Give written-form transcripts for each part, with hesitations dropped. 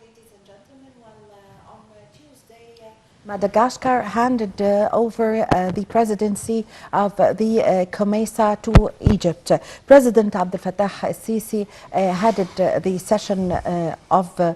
ladies and gentlemen. On Tuesday, Madagascar handed over the presidency of the COMESA to Egypt. President Abdel Fattah el-Sisi headed the session of the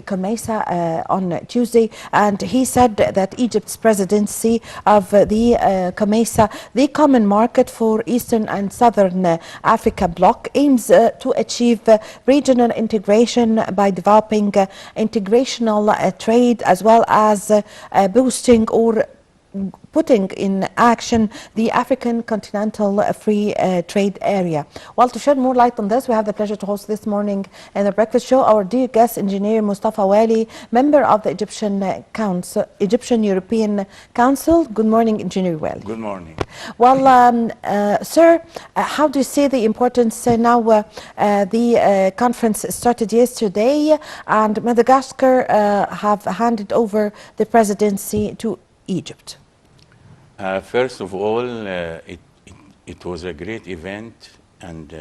COMESA on Tuesday, and he said that Egypt's presidency of the COMESA, the Common Market for Eastern and Southern Africa bloc, aims to achieve regional integration by developing integrational trade, as well as boosting or putting in action the African Continental Free Trade Area. Well, to shed more light on this, we have the pleasure to host this morning in the breakfast show our dear guest, engineer Mostafa Waly, member of the Egyptian European Council. Good morning, Engineer Waly. Good morning. Well, sir, how do you see the importance now? The conference started yesterday, and Madagascar have handed over the presidency to Egypt. First of all, it was a great event, and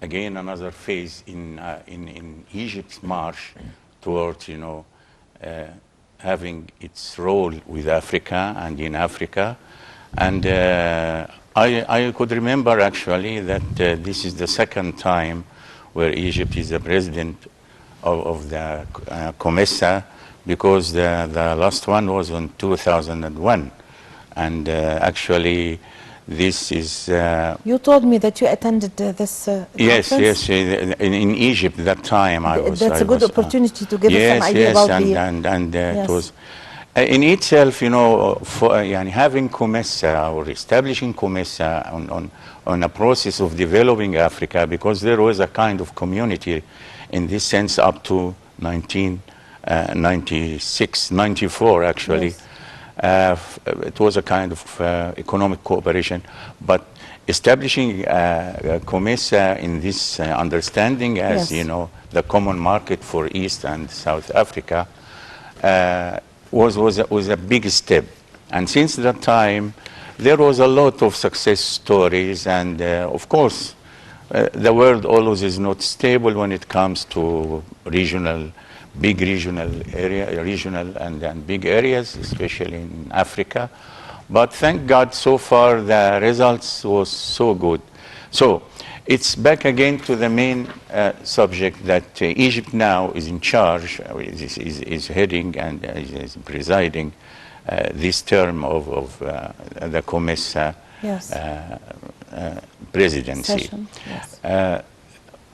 again another phase in Egypt's march towards, having its role with Africa and in Africa. And I could remember actually that this is the second time where Egypt is the president of the COMESA, because the last one was in 2001. And actually, this is... you told me that you attended this yes, conference? Yes, in Egypt that time I was... That's a good opportunity to give us some idea about it was... in itself, having COMESA or establishing COMESA on a process of developing Africa, because there was a kind of community in this sense up to 1996, 94 actually. Yes. It was a kind of economic cooperation, but establishing COMESA in this understanding as, yes, the common market for East and South Africa was a big step. And since that time, there was a lot of success stories, and of course, the world always is not stable when it comes to big regional and big areas, especially in Africa. But thank God, so far the results was so good. So it's back again to the main subject that Egypt now is in charge, is heading and is presiding this term of the COMESA, yes, presidency. Yes.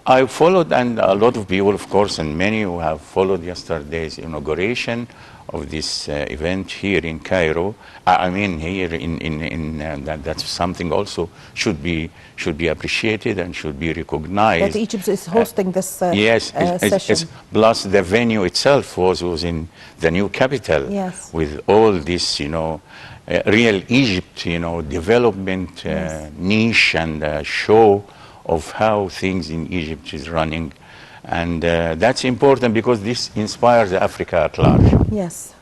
I followed, and a lot of people, of course, and many who have followed yesterday's inauguration of this event here in Cairo. I mean, here that's something also should be appreciated and should be recognized. That Egypt is hosting this session. Plus, the venue itself was in the new capital. Yes. With all this, real Egypt, development, yes, niche and show of how things in Egypt is running. And that's important because this inspires Africa at large. Yes,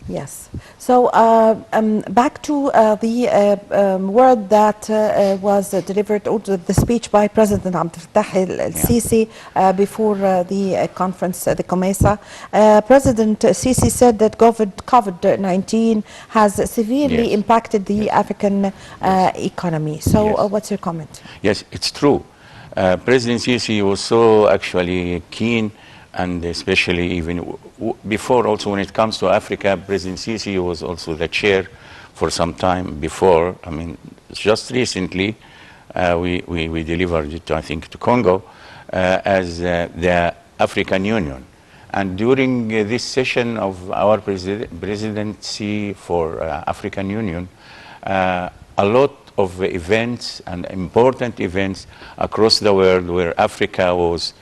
yes. So back to the word that was delivered, or the speech by President Abdel Fattah el-Sisi before the conference, the COMESA. President Sisi said that COVID-19 has severely impacted the African economy. So what's your comment? Yes, it's true. President Sisi was so actually keen, and especially even before, also when it comes to Africa, President Sisi was also the chair for some time before. I mean, just recently we delivered it, I think, to Congo as the African Union. And during this session of our presidency for African Union, a lot of events and important events across the world where Africa was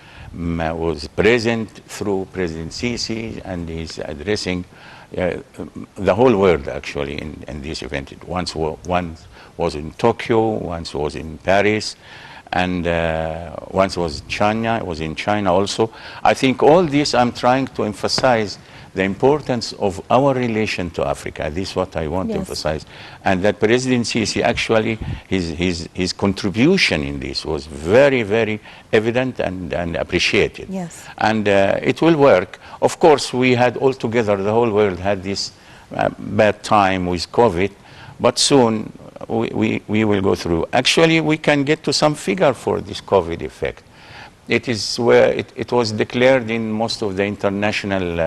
present through President Sisi, and he's addressing the whole world actually in this event. Once was in Tokyo, once was in Paris, and once was China, was in China also. I think all this I'm trying to emphasize the importance of our relation to Africa. This is what I want to emphasize. And that President Sisi, actually, his contribution in this was very, very evident and appreciated. Yes. And it will work. Of course, we had altogether, the whole world had this bad time with COVID, but soon we will go through. Actually, we can get to some figure for this COVID effect. It is where it was declared in most of the international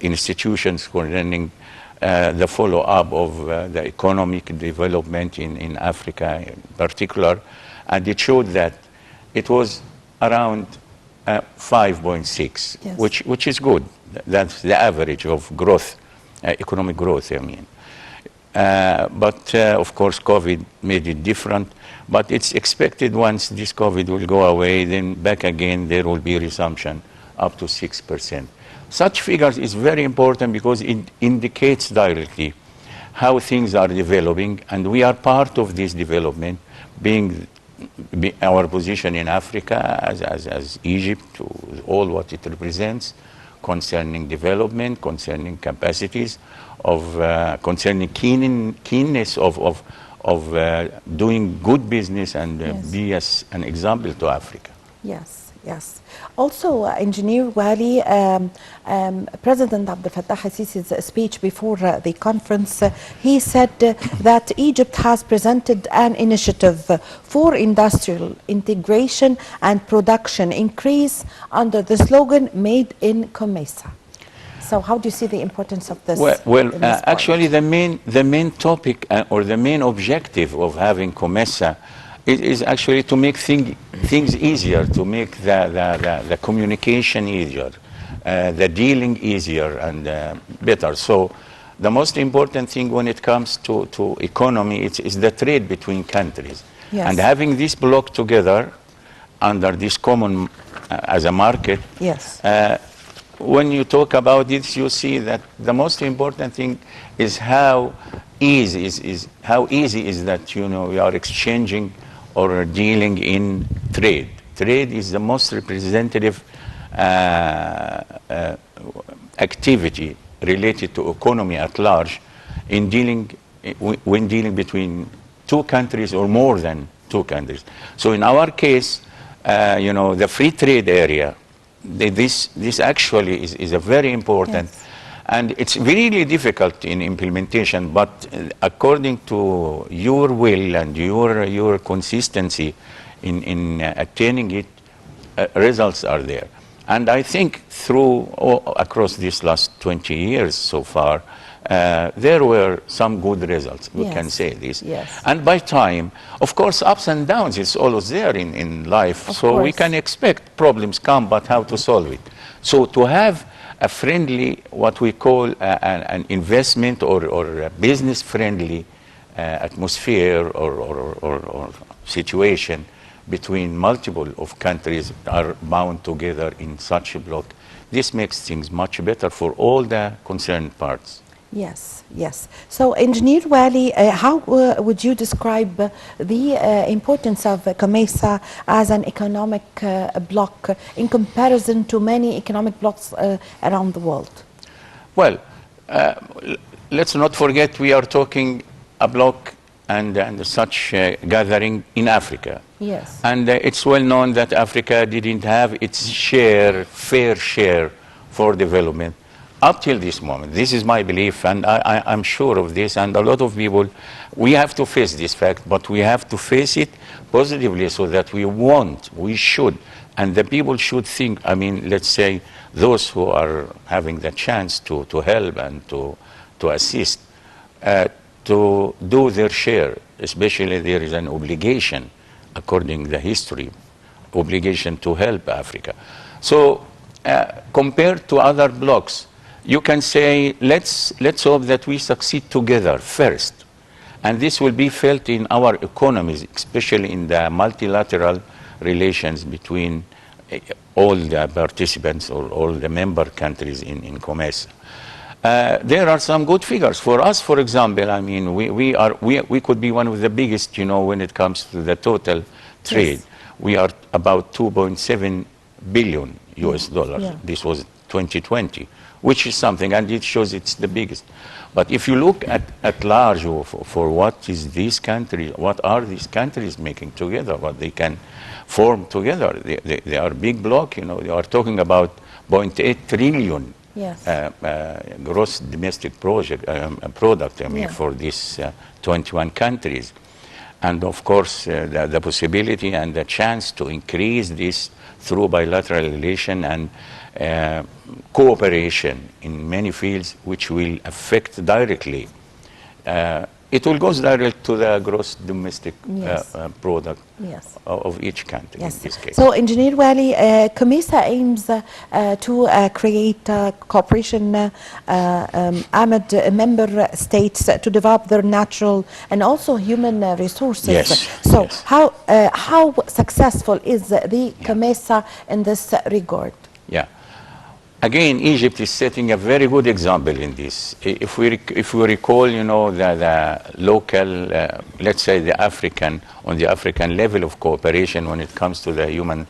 institutions concerning the follow-up of the economic development in Africa in particular, and it showed that it was around 5.6, Yes. which is good. That's the average of growth, economic growth, I mean. But of course, COVID made it different. But it's expected once this COVID will go away, then back again there will be resumption up to 6%. Such figures is very important because it indicates directly how things are developing, and we are part of this development, being our position in Africa as Egypt, all what it represents, concerning development, concerning capacities, concerning keenness of doing good business and be as an example to Africa. Yes, yes. Also, Engineer Waly, President Abdel Fattah al-Sisi's speech before the conference, he said that Egypt has presented an initiative for industrial integration and production increase under the slogan "Made in Comesa." So how do you see the importance of this? Actually, the main topic or the main objective of having COMESA is actually to make things easier, to make the communication easier, the dealing easier and better. So the most important thing when it comes to economy is the trade between countries. Yes. And having this block together under this common as a market. Yes. When you talk about this, you see that the most important thing is how easy is that, you know, we are exchanging or dealing in trade. Trade is the most representative activity related to economy at large in when dealing between two countries or more than two countries. So in our case, you know, the free trade area, this actually is a very important, yes. And it's really difficult in implementation, but according to your will and your consistency in attaining it, results are there. And I think across these last 20 years so far, there were some good results, we can say this. Yes. And by time, of course, ups and downs, it's always there in life. Of so course. We can expect problems come, but how to solve it. So to have a friendly, what we call an investment or a business-friendly atmosphere or situation between multiple of countries are bound together in such a block, this makes things much better for all the concerned parts. Yes, yes. So, Engineer Waly, how would you describe the importance of COMESA as an economic bloc in comparison to many economic blocs around the world? Well, let's not forget we are talking a bloc and such gathering in Africa. Yes. And it's well known that Africa didn't have its fair share for development. Up till this moment, this is my belief, and I'm sure of this, and a lot of people, we have to face this fact, but we have to face it positively so that we should, and the people should think, I mean, let's say, those who are having the chance to help and to assist, to do their share, especially there is an obligation, according to the history, obligation to help Africa. So, compared to other blocs, you can say, let's hope that we succeed together first. And this will be felt in our economies, especially in the multilateral relations between all the participants or all the member countries in COMESA. There are some good figures for us. For example, I mean, we could be one of the biggest, you know, when it comes to the total trade. Yes. We are about 2.7 billion US dollars. Yeah. This was 2020, which is something, and it shows it's the biggest. But if you look at large for what is these countries, what are these countries making together, what they can form together, they are big block, you know, they are talking about 0.8 trillion Yes. gross domestic product, I mean, Yeah. for these 21 countries. And of course, the possibility and the chance to increase this through bilateral relation and cooperation in many fields, which will affect directly. It will go direct to the gross domestic Yes. product Yes. of each country in Yes. this case. So, Engineer Waly, COMESA aims to create cooperation amid member states to develop their natural and also human resources. Yes, So, yes. how successful is the COMESA in this regard? Yeah. Again, Egypt is setting a very good example in this. If we recall, you know, the local, let's say on the African level of cooperation when it comes to the human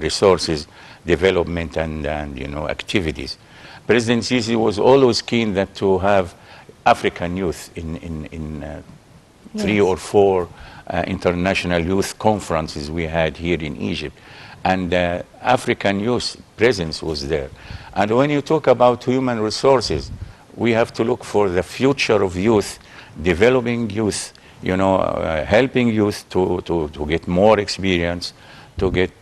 resources development and you know, activities. President Sisi was always keen that to have African youth in 3 or 4 international youth conferences we had here in Egypt. And African youth presence was there. And when you talk about human resources, we have to look for the future of youth, developing youth, you know, helping youth to get more experience, to get,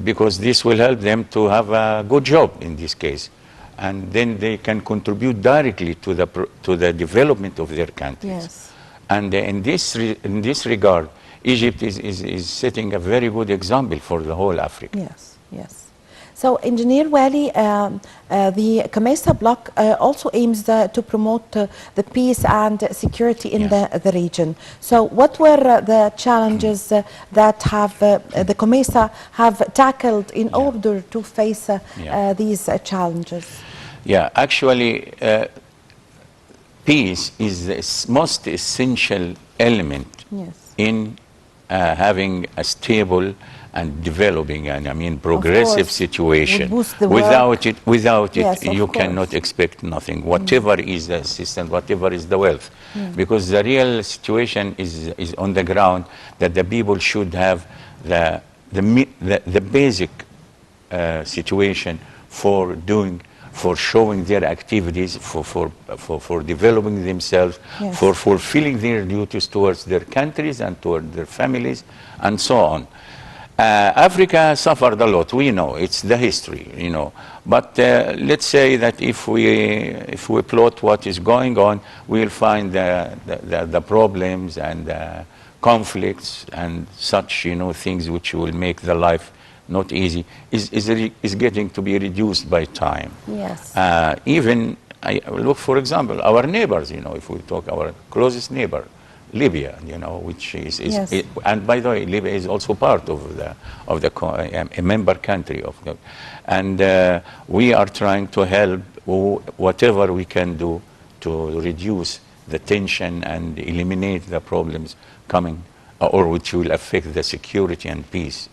because this will help them to have a good job in this case. And then they can contribute directly to the development of their countries. Yes. And in this regard, Egypt is setting a very good example for the whole Africa. Yes, yes. So, Engineer Waly, the COMESA bloc also aims to promote the peace and security in the region. So, what were the challenges that have the COMESA have tackled in order to face these challenges? Yeah, actually, peace is the most essential element in having a stable and developing, and I mean progressive situation. Without it, you cannot expect nothing. Whatever is the assistance, whatever is the wealth, because the real situation is on the ground that the people should have the basic situation for showing their activities, for developing themselves, for fulfilling their duties towards their countries and toward their families, and so on. Africa suffered a lot. We know it's the history, you know. But let's say that if we plot what is going on, we'll find the problems and conflicts and such, you know, things which will make the life not easy, is getting to be reduced by time. Yes. Even, I look, for example, our neighbors, you know, if we talk our closest neighbor, Libya, you know, which is and by the way, Libya is also part of a member country of the, and we are trying to help whatever we can do to reduce the tension and eliminate the problems coming, or which will affect the security and peace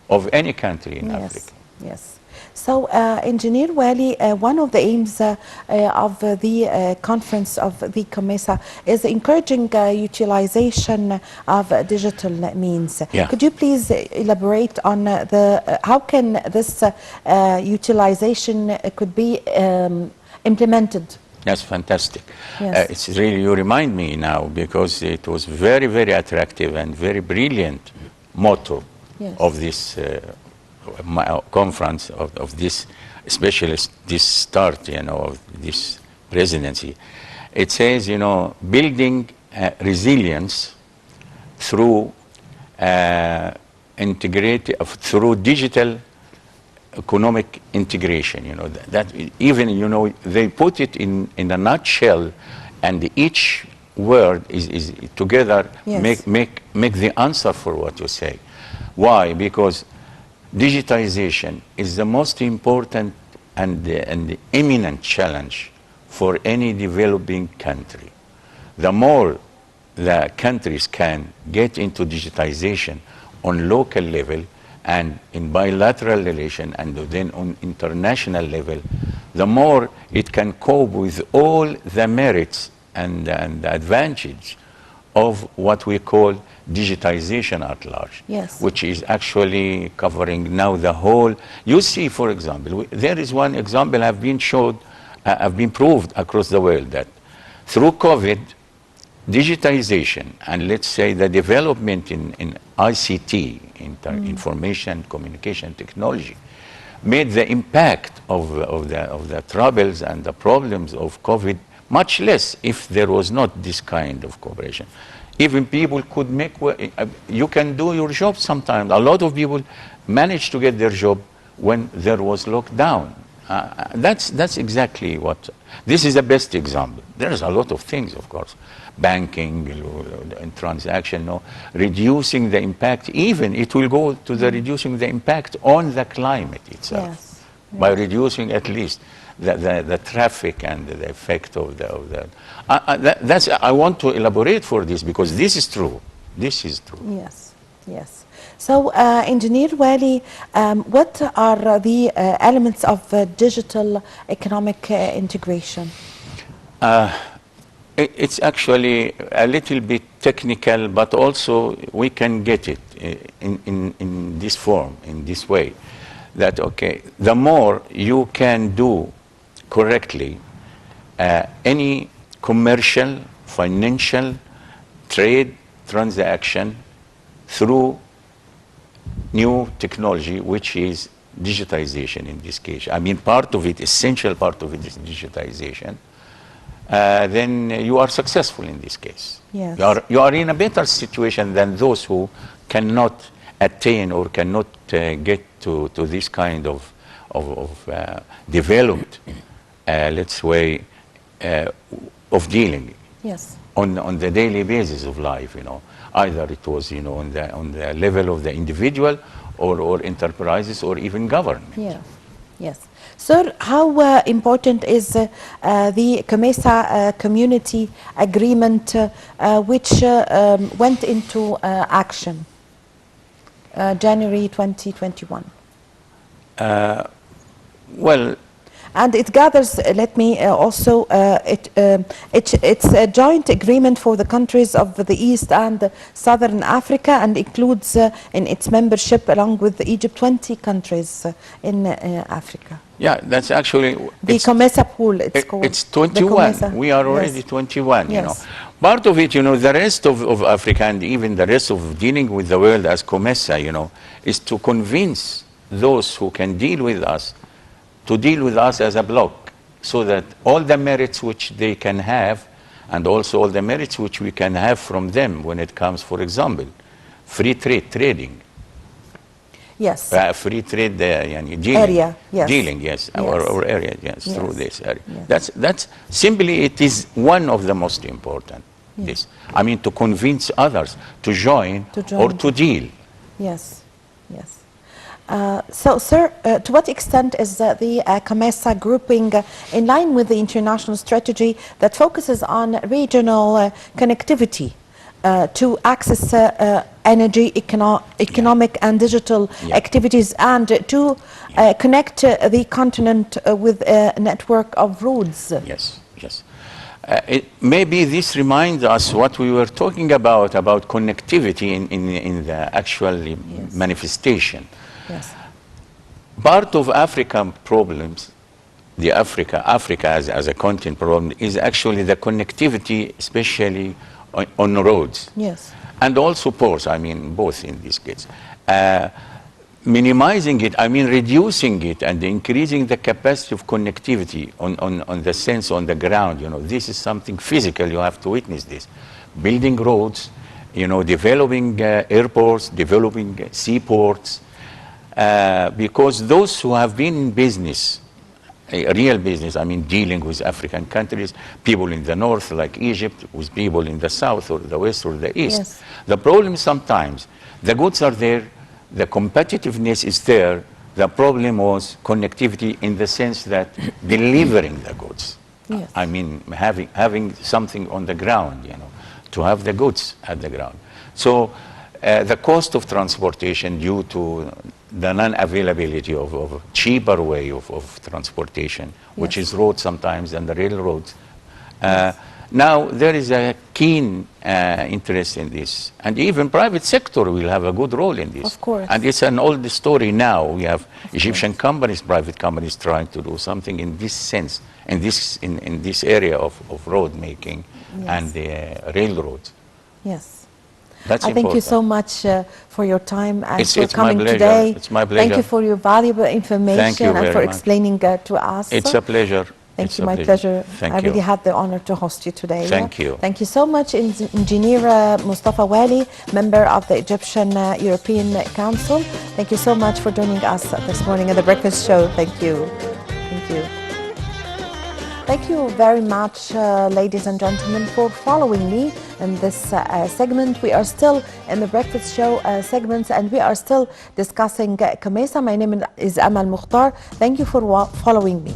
of any country in Africa. Yes. So, Engineer Waly, one of the aims of the conference of the COMESA is encouraging utilization of digital means. Could you please elaborate on how can this utilization could be implemented? That's fantastic. It's really, you remind me now, because it was very, very attractive and very brilliant motto of this conference, of this, especially this start, you know, of this presidency. It says, you know, building resilience through through digital economic integration. You know, that even, you know, they put it in a nutshell, and each word is together make the answer for what you say. Why? Because digitization is the most important and the imminent challenge for any developing country. The more the countries can get into digitization on local level and in bilateral relation and then on international level, the more it can cope with all the merits and the advantage of what we call digitization at large, Yes. which is actually covering now the whole. You see, for example, there is one example have been showed, have been proved across the world that through COVID, digitization and let's say the development in ICT, information communication technology, made the impact of the troubles and the problems of COVID much less if there was not this kind of cooperation. Even people could make, you can do your job sometimes. A lot of people managed to get their job when there was lockdown. That's exactly what, this is the best example. There's a lot of things, of course. Banking and transaction, no, reducing the impact, even it will go to the reducing the impact on the climate itself. Yes. By reducing at least the traffic and the effect of the that's, I want to elaborate for this because this is true. This is true. Yes, yes. So, Engineer Waly, what are the elements of digital economic integration? It's actually a little bit technical, but also we can get it in this form, in this way. That, okay, the more you can do correctly any commercial, financial, trade transaction through new technology, which is digitization in this case. I mean, part of it, essential part of it is digitization. Then you are successful in this case. Yes. You are in a better situation than those who cannot attain or cannot get to this kind of developed, let's say, of dealing. Yes. On the daily basis of life, you know, either it was, you know, on the level of the individual or enterprises or even government. Yeah. Yes. Sir, how important is the COMESA community agreement which went into action January 2021? Well, and it gathers, let me also, it's a joint agreement for the countries of the East and Southern Africa and includes in its membership, along with Egypt, 20 countries in Africa. yeah, that's actually... The COMESA pool, it's called. It's 21. COMESA. We are already Yes. 21, you Yes. know. Part of it, you know, the rest of Africa and even the rest of dealing with the world as COMESA, you know, is to convince those who can deal with us to deal with us as a bloc, so that all the merits which they can have and also all the merits which we can have from them when it comes, for example, free trade, trading. Yes. Free trade dealing. Area, yes. Dealing, yes, Yes. Or area, yes, Yes. through this area. Yes. That's simply, it is one of the most important. Yes. This, I mean, to convince others to join, or to deal. Yes, yes. So, sir, to what extent is the COMESA grouping in line with the international strategy that focuses on regional connectivity to access energy, economic and digital activities, and to connect the continent with a network of roads? Yes, yes. Maybe this reminds us what we were talking about connectivity in the actual manifestation. Yes. Part of African problems, the Africa as a continent problem, is actually the connectivity, especially on roads. Yes. And also ports, I mean, both in this case. Minimizing it, I mean, reducing it and increasing the capacity of connectivity on the sense on the ground, you know, this is something physical, you have to witness this. Building roads, you know, developing airports, developing seaports, because those who have been in business, a real business, I mean, dealing with African countries, people in the north like Egypt, with people in the south or the west or the east. Yes. The problem sometimes, the goods are there, the competitiveness is there, The problem was connectivity in the sense that delivering the goods. Yes. I mean, having something on the ground, you know, to have the goods at the ground. So the cost of transportation due to the non-availability of cheaper way of transportation, which Yes. is road sometimes and the railroads. Now there is a keen interest in this, and even private sector will have a good role in this. Of course. And it's an old story now. We have Egyptian companies, private companies, trying to do something in this sense, in this area of road making and railroads. Yes. That's I important. thank you so much for your time and It's for my coming pleasure. today. It's my pleasure. Thank you for your valuable information Thank you and for very much. explaining to us. It's a pleasure. Thank It's you, a my pleasure. Thank I really you. had the honor to host you today. Thank you. Thank you so much, Engineer Mostafa Waly, member of the Egyptian European Council. Thank you so much for joining us this morning at the Breakfast Show. Thank you. Thank you. Thank you very much, ladies and gentlemen, for following me in this segment. We are still in the Breakfast Show segments, and we are still discussing COMESA. My name is Amal Mukhtar. Thank you for following me.